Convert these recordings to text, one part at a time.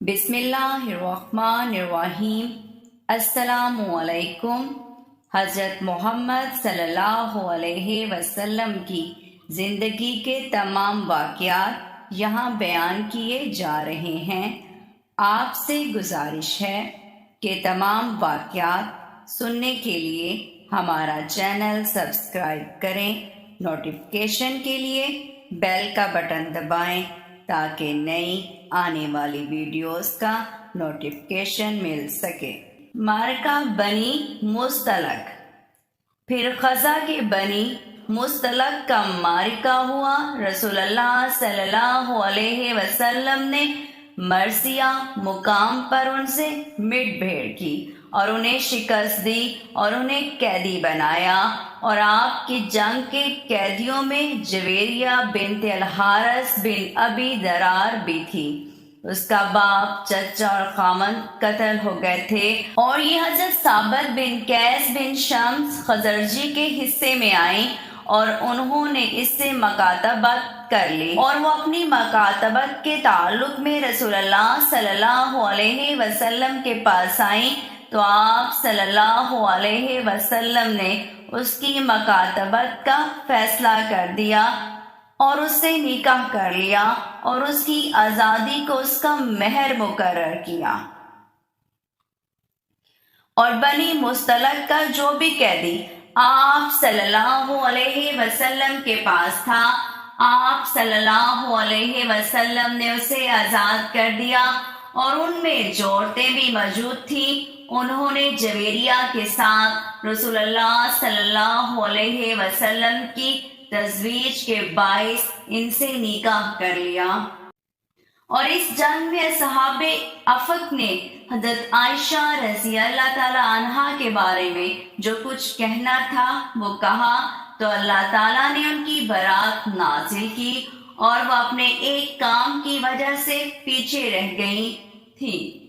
بسم اللہ الرحمن الرحیم۔ السلام علیکم۔ حضرت محمد صلی اللہ علیہ وسلم کی زندگی کے تمام واقعات یہاں بیان کیے جا رہے ہیں۔ آپ سے گزارش ہے کہ تمام واقعات سننے کے لیے ہمارا چینل سبسکرائب کریں، نوٹیفیکیشن کے لیے بیل کا بٹن دبائیں تاکہ نئی آنے والی ویڈیوز کا نوٹیفیکیشن مل سکے۔ معرکہ بنی مستلق۔ پھر خزا کے بنی مستلق کا معرکہ ہوا۔ رسول اللہ صلی اللہ علیہ وسلم نے مرثیہ مقام پر ان سے مٹ بھیڑ کی اور انہیں شکست دی اور انہیں قیدی بنایا، اور آپ کی جنگ کے قیدیوں میں جویریہ بنت الحارث بن ابی درار بھی تھی۔ اس کا باپ، چچا اور خامند قتل ہو گئے تھے، اور یہ حضرت ثابت بن قیس بن شمس خزرجی کے حصے میں آئیں اور انہوں نے اس سے مکاتبت کر لی، اور وہ اپنی مکاتبت کے تعلق میں رسول اللہ صلی اللہ علیہ وسلم کے پاس آئیں تو آپ صلی اللہ علیہ وسلم نے اس کی مکاتبت کا فیصلہ کر دیا اور اس سے نکاح کر لیا اور اس کی آزادی کو اس کا مہر مقرر کیا۔ اور بنی مستلق کا جو بھی قیدی آپ صلی اللہ علیہ وسلم کے پاس تھا، آپ صلی اللہ علیہ وسلم نے اسے آزاد کر دیا، اور ان میں جو عورتیں بھی موجود تھیں انہوں نے جویریہ کے ساتھ رسول اللہ صلی اللہ علیہ وسلم کی تزویج کے باعث ان سے نکاح کر لیا۔ اور اس جنگ میں اصحاب افق نے حضرت عائشہ رضی اللہ تعالی عنہا کے بارے میں جو کچھ کہنا تھا وہ کہا، تو اللہ تعالیٰ نے ان کی برات نازل کی اور وہ اپنے ایک کام کی وجہ سے پیچھے رہ گئی تھی۔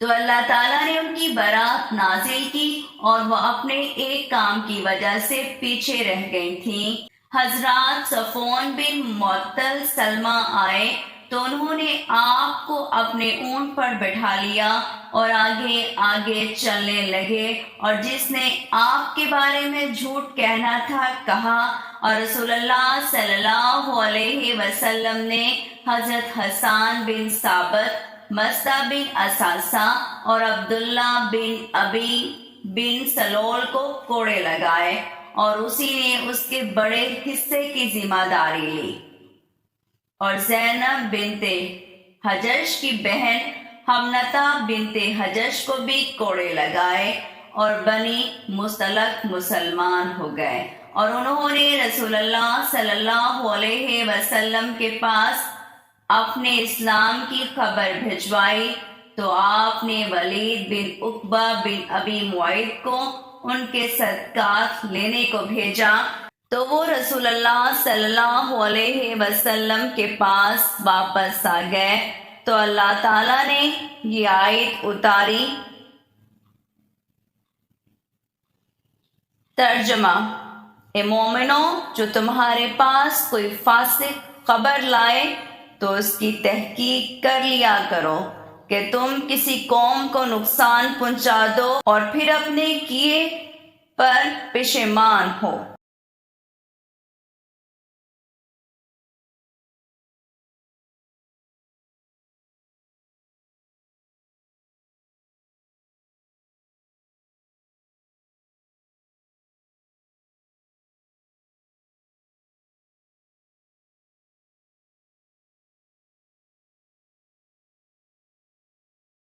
تو اللہ تعالیٰ نے ان کی برات نازل کی اور وہ اپنے ایک کام کی وجہ سے پیچھے رہ گئی تھیں۔ حضرات صفوان بن معطل سلمہ آئے تو انہوں نے آپ کو اپنے اونٹ پر بٹھا لیا اور آگے آگے چلنے لگے، اور جس نے آپ کے بارے میں جھوٹ کہنا تھا کہا، اور رسول اللہ صلی اللہ علیہ وسلم نے حضرت حسان بن ثابت، مصطح بن اساسہ اور عبداللہ بن ابی بن سلول کو کوڑے لگائے، اور اسی نے اس کے بڑے حصے کی ذمہ داری لی، اور زینب بنت حجش کی بہن حمنتہ بنت حجش کو بھی کوڑے لگائے، اور بنی مستلق مسلمان ہو گئے، اور انہوں نے رسول اللہ صلی اللہ علیہ وسلم کے پاس اپنے اسلام کی خبر بھجوائی، تو آپ نے ولید بن عقبہ بن ابی معیط کو ان کے صدقات لینے کو بھیجا، تو وہ رسول اللہ صلی اللہ علیہ وسلم کے پاس واپس آ گئے، تو اللہ تعالیٰ نے یہ آیت اتاری۔ ترجمہ: اے مومنو، جو تمہارے پاس کوئی فاسق خبر لائے تو اس کی تحقیق کر لیا کرو کہ تم کسی قوم کو نقصان پہنچا دو اور پھر اپنے کیے پر پشیمان ہو۔